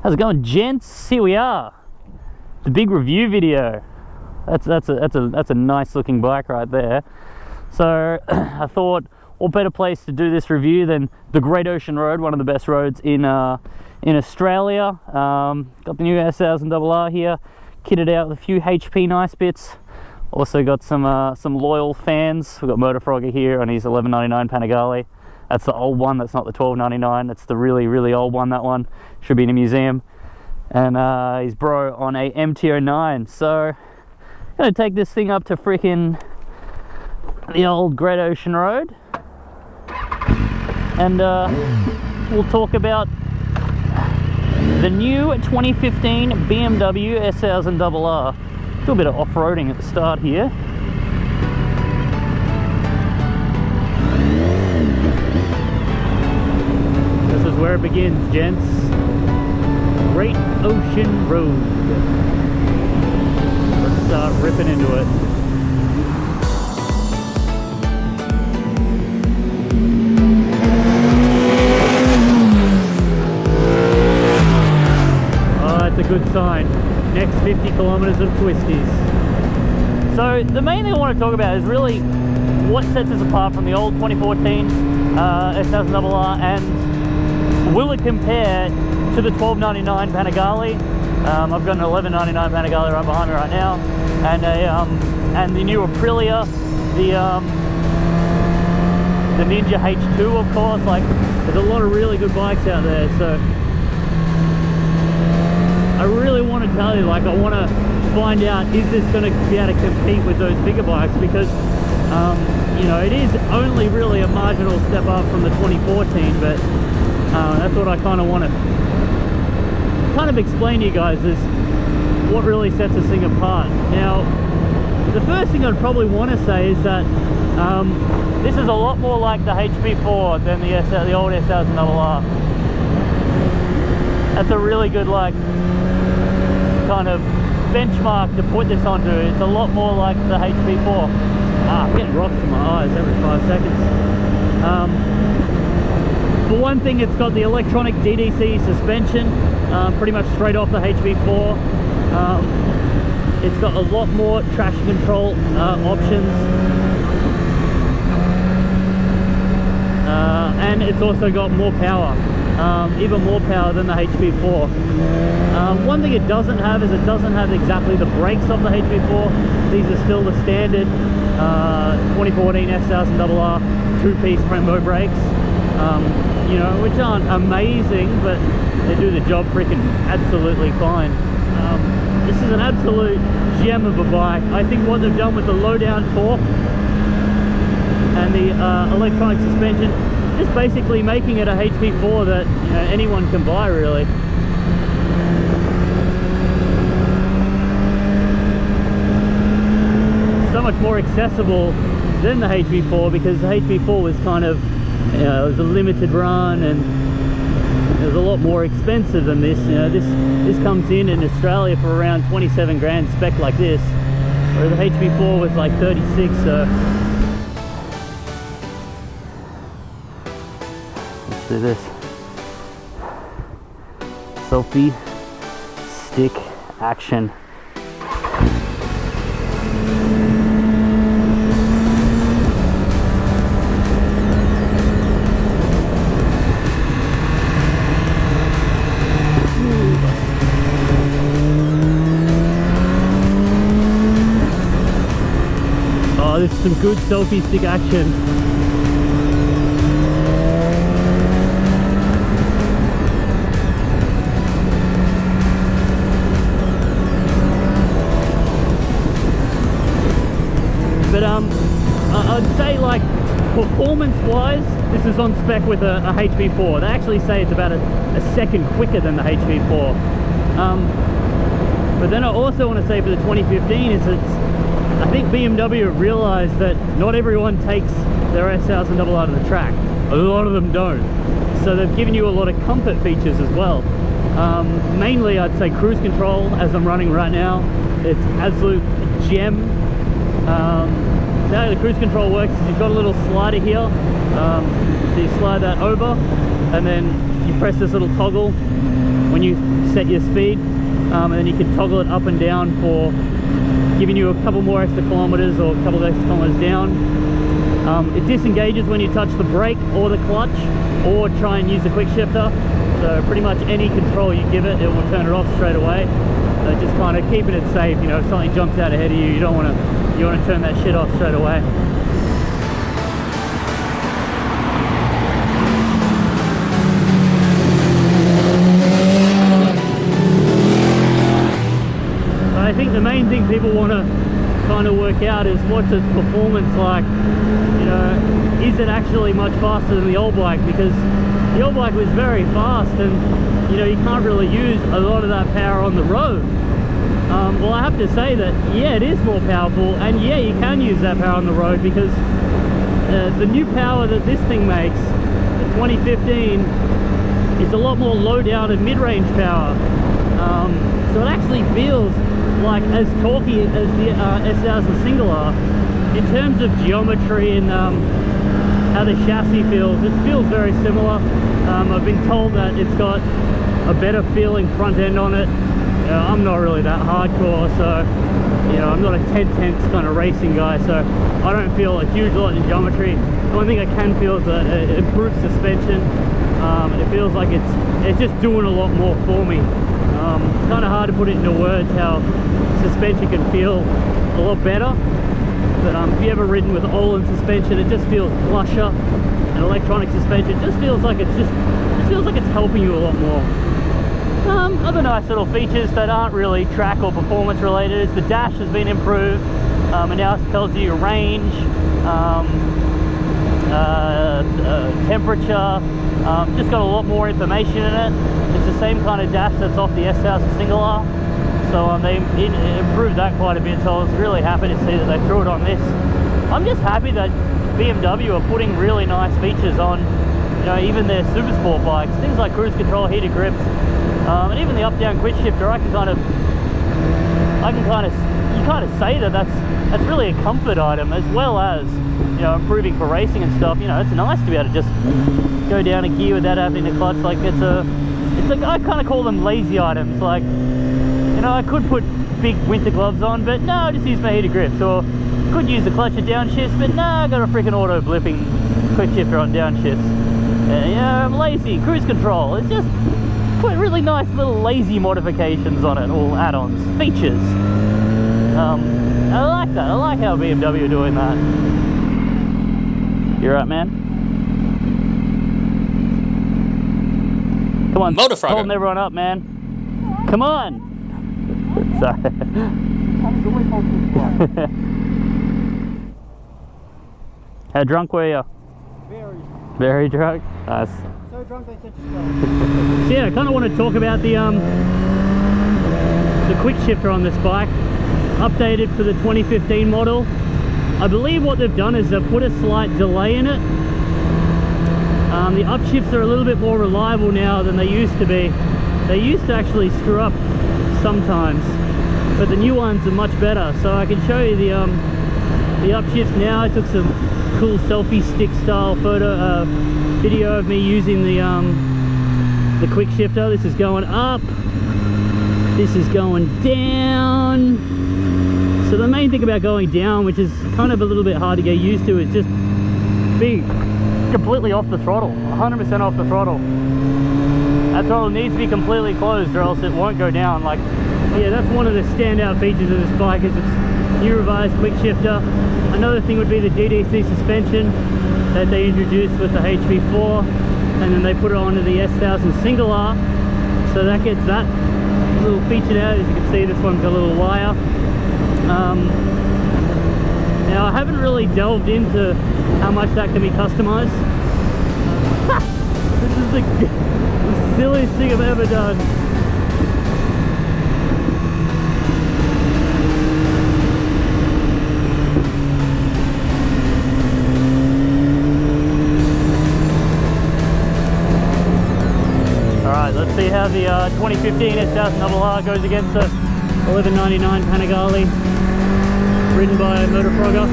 How's it going, gents? Here we are, the big review video. That's a nice looking bike right there. So I thought, what better place to do this review than the Great Ocean Road, one of the best roads in Australia. Got the new S1000Rr here, kitted out with a few HP nice bits. Also got some loyal fans. We've got Motorfrogger here on his $11.99 Panigale. That's the old one, that's not the $12.99. That's the really old one. That one should be in a museum. And his bro on a MT-09. So I'm gonna take this thing up to freaking the old Great Ocean Road, and we'll talk about the new 2015 BMW S1000Rr. Do a bit of off-roading at the start here. This is where it begins, gents. Great Ocean Road. Let's start ripping into it. Oh, that's a good sign. Next 50 kilometers of twisties. So the main thing I want to talk about is really what sets us apart from the old 2014 S1000Rr, and will it compare to the $12.99 Panigale? I've got an $11.99 Panigale right behind me right now, and the new Aprilia, the Ninja H2, of course. Like, there's a lot of really good bikes out there. So I really want to tell you, like, I want to find out, is this going to be able to compete with those bigger bikes? Because you know, it is only really a marginal step up from the 2014, but that's what I kind of want to explain to you guys, is what really sets this thing apart. Now, the first thing I'd probably want to say is that this is a lot more like the HP4 than the old S1000Rr. That's a really good, like, kind of benchmark to put this onto. It's a lot more like the HP4. I'm getting rocks in my eyes every 5 seconds. For one thing, it's got the electronic DDC suspension, pretty much straight off the HP4. It's got a lot more traction control options, and it's also got more power, even more power than the HP4. One thing it doesn't have is it doesn't have exactly the brakes of the HP4. These are still the standard 2014 S1000Rr 2-piece Brembo brakes. You know, which aren't amazing, but they do the job freaking absolutely fine. This is an absolute gem of a bike. I think what they've done with the low down torque and the electronic suspension, just basically making it a HP4 that, you know, anyone can buy, really. So much more accessible than the HP4, because the HP4 was kind of, you know, it was a limited run, and it was a lot more expensive than this. You know, this comes in Australia for around 27 grand spec like this, whereas the HP4 was like 36. So let's do this. Selfie stick action. This is some good selfie stick action. But I'd say, like, performance wise, this is on spec with a HP4. They actually say it's about a second quicker than the HP4. But then I also want to say for the 2015 is I think BMW have realized that not everyone takes their S1000Rr to the track. A lot of them don't. So they've given you a lot of comfort features as well. Mainly, I'd say cruise control, as I'm running right now. It's absolute gem. So how the cruise control works is you've got a little slider here. So you slide that over, and then you press this little toggle, when you set your speed, and then you can toggle it up and down for giving you a couple more extra kilometers or a couple of extra kilometers down. It disengages when you touch the brake or the clutch, or try and use the quick shifter. So pretty much any control you give it, it will turn it off straight away. So just kind of keeping it safe. You know, if something jumps out ahead of you, you want to turn that shit off straight away. So I think the main thing people want to kind of work out is what's its performance like. You know, is it actually much faster than the old bike? Because the old bike was very fast, and you know, you can't really use a lot of that power on the road. Well, I have to say that, yeah, it is more powerful, and yeah, you can use that power on the road, because the new power that this thing makes, the 2015, is a lot more low down and mid-range power. So it actually feels like as torquey as the S1000Rr. In terms of geometry and how the chassis feels, it feels very similar. I've been told that it's got a better feeling front end on it. I'm not really that hardcore, so you know, I'm not a 10/10 kind of racing guy, so I don't feel a huge lot in geometry. The only thing I can feel is an improved suspension. It feels like it's just doing a lot more for me. It's kind of hard to put it into words how suspension can feel a lot better. But if you ever ridden with Olin suspension, it just feels plusher, and electronic suspension just feels like it's helping you a lot more. Other nice little features that aren't really track or performance related is the dash has been improved, and now it tells you your range, temperature, just got a lot more information in it. It's the same kind of dash that's off the S1000Rr. So they improved that quite a bit, so I was really happy to see that they threw it on this. I'm just happy that BMW are putting really nice features on, you know, even their super sport bikes. Things like cruise control, heated grips, and even the up-down quick shifter. You kind of say that that's really a comfort item, as well as, you know, improving for racing and stuff. You know, it's nice to be able to just go down a gear without having to clutch. Like it's like, I kind of call them lazy items. Like, you know, I could put big winter gloves on, but no, I just use my heated grips. Or could use the clutch at downshifts, but no, I got a freaking auto blipping quick shifter on downshifts. Yeah, I'm lazy. Cruise control. It's just put really nice little lazy modifications on it, or add-ons, features. I like that. I like how BMW are doing that. You right, man? Come on, Motorfrogger. holding everyone up, man. Come on. Sorry. How drunk were you? Very drunk? Nice. So drunk they said So yeah, I kind of want to talk about the quick shifter on this bike, updated for the 2015 model. I believe what they've done is they've put a slight delay in it. The upshifts are a little bit more reliable now than they used to be. They used to actually screw up sometimes, but the new ones are much better. So I can show you the upshifts now. I took some cool selfie stick style video of me using the quick shifter. This is going up, this is going down. So the main thing about going down, which is kind of a little bit hard to get used to, is just being completely off the throttle, 100% off the throttle. That throttle needs to be completely closed or else it won't go down. Like, yeah, that's one of the standout features of this bike, is its new revised quick shifter. Another thing would be the DDC suspension that they introduced with the HV4, and then they put it onto the S1000Rr. So that gets that little feature now. As you can see, this one's got a little wire. Now I haven't really delved into how much that can be customized. This is the silliest thing I've ever done. Alright, let's see how the 2015 S1000Rr goes against the 1199 Panigale, ridden by Motorfrogger.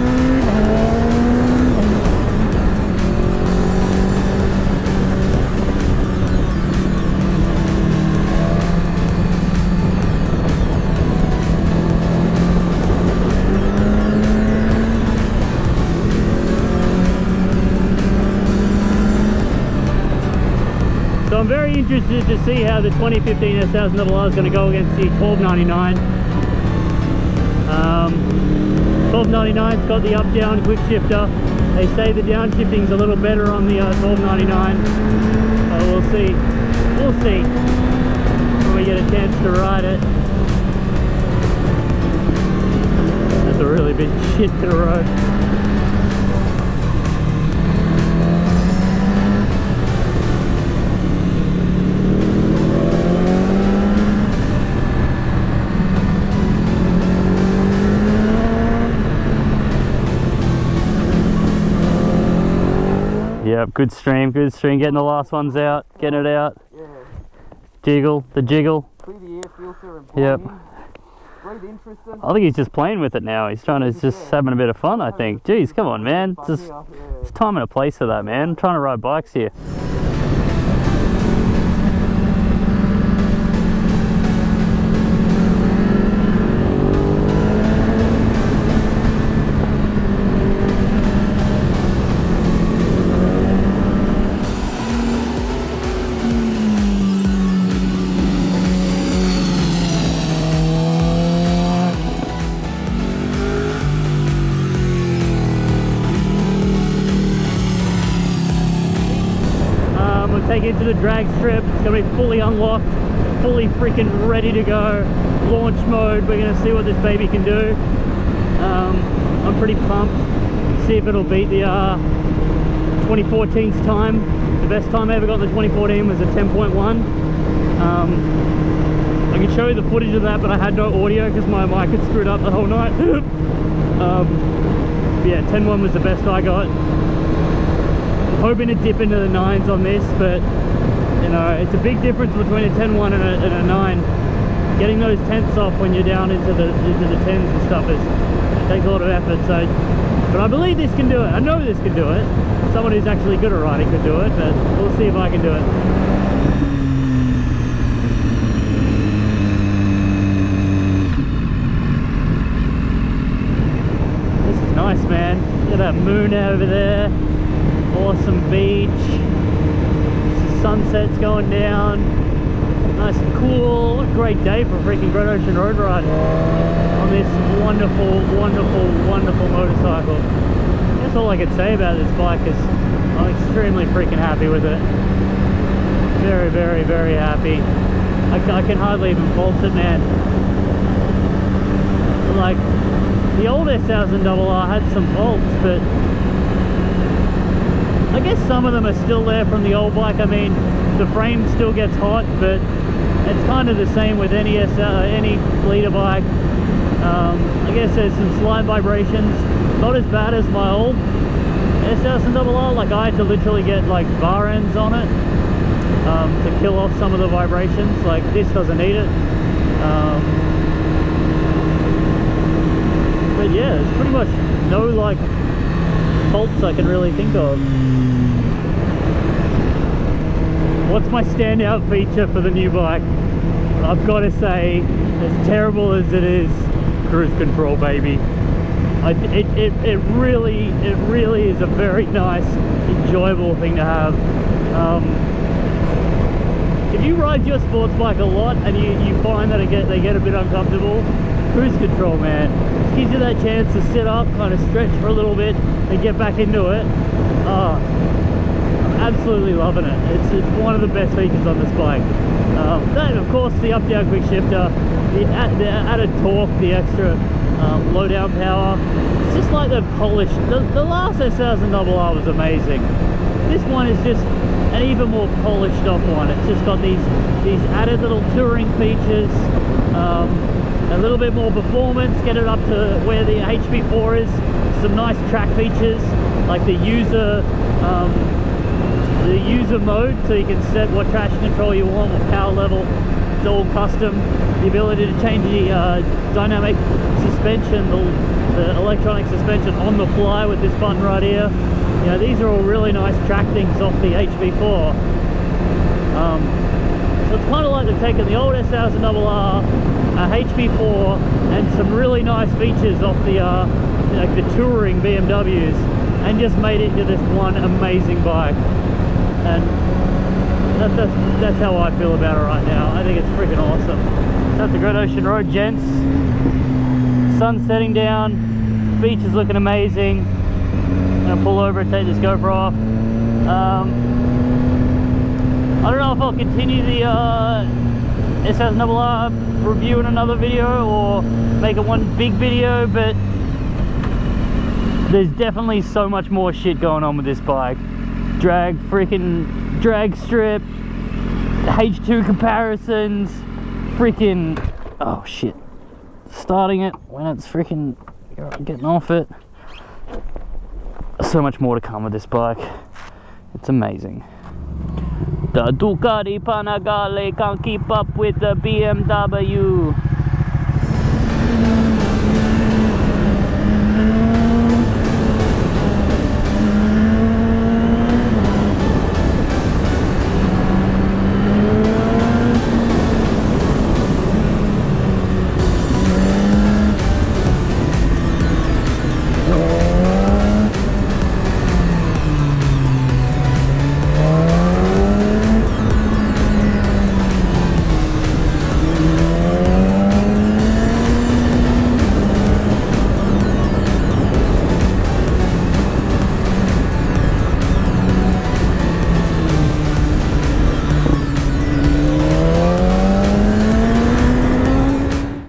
interested to see how the 2015 S1000Rr is going to go against the 1299. 1299's got the up-down quick shifter. They say the downshifting's a little better on the 1299. So we'll see. We'll see when we get a chance to ride it. That's a really big shit to the road. Yep, good stream, getting the last ones out, getting it out. Yeah. Jiggle, the jiggle. Clear the air filter and yep. Great interesting. I think he's just playing with it now. He's trying to, just having a bit of fun, I think. Jeez, come on, man. It's time and a place for that, man. I'm trying to ride bikes here. Take it to the drag strip. It's going to be fully unlocked, fully freaking ready to go. Launch mode. We're going to see what this baby can do. I'm pretty pumped. See if it'll beat the 2014's time. The best time I ever got in the 2014 was a 10.1. I can show you the footage of that, but I had no audio because my mic had screwed up the whole night. Yeah, 10.1 was the best I got. Hoping to dip into the 9s on this, but you know, it's a big difference between a 10.1 and a 9. Getting those 10ths off when you're down into the 10s and stuff it takes a lot of effort. So, but I believe this can do it. I know this can do it. Someone who's actually good at riding could do it, but we'll see if I can do it. This is nice, man. Look at that moon over there. Awesome beach, sunset's going down, nice and cool. What a great day for freaking Great Ocean Road Ride on this wonderful, wonderful, wonderful motorcycle. That's all I could say about this bike, is I'm extremely freaking happy with it. Very, very, very happy. I can hardly even fault it, man. Like, the old S1000Rr had some faults, but I guess some of them are still there from the old bike. I mean, the frame still gets hot, but it's kind of the same with any leader bike. I guess there's some slight vibrations, not as bad as my old S1000Rr. Like, I had to literally get like bar ends on it to kill off some of the vibrations. Like, this doesn't need it. But yeah, there's pretty much no like faults I can really think of. What's my standout feature for the new bike? I've got to say, as terrible as it is, cruise control, baby. It really is a very nice, enjoyable thing to have. If you ride your sports bike a lot and you find that they get a bit uncomfortable, cruise control, man, it gives you that chance to sit up, kind of stretch for a little bit and get back into it. I'm absolutely loving it. It's one of the best features on this bike. Then of course the up-down quick shifter, the added torque, the extra low down power. It's just like the polished. The last S1000Rr was amazing. This one is just an even more polished off one. It's just got these added little touring features, a little bit more performance, get it up to where the HP4 is. Some nice track features like the user mode, so you can set what traction control you want, what power level. It's all custom. The ability to change the dynamic suspension, the electronic suspension on the fly with this button right here. You know, these are all really nice track things off the HP4. So it's kind of like they've taken the old S1000Rr, HP4, and some really nice features off the like the touring BMWs, and just made it into this one amazing bike. And That's how I feel about it right now. I think it's freaking awesome. That's the Great Ocean Road, gents. Sun's setting down. Beach is looking amazing. I'm gonna pull over and take this GoPro off. I don't know if I'll continue the S1000Rr review in another video or make it one big video, but there's definitely so much more shit going on with this bike. Drag strip, H2 comparisons, freaking, oh shit, starting it when it's freaking getting off it. So much more to come with this bike. It's amazing. The Ducati Panigale can't keep up with the BMW.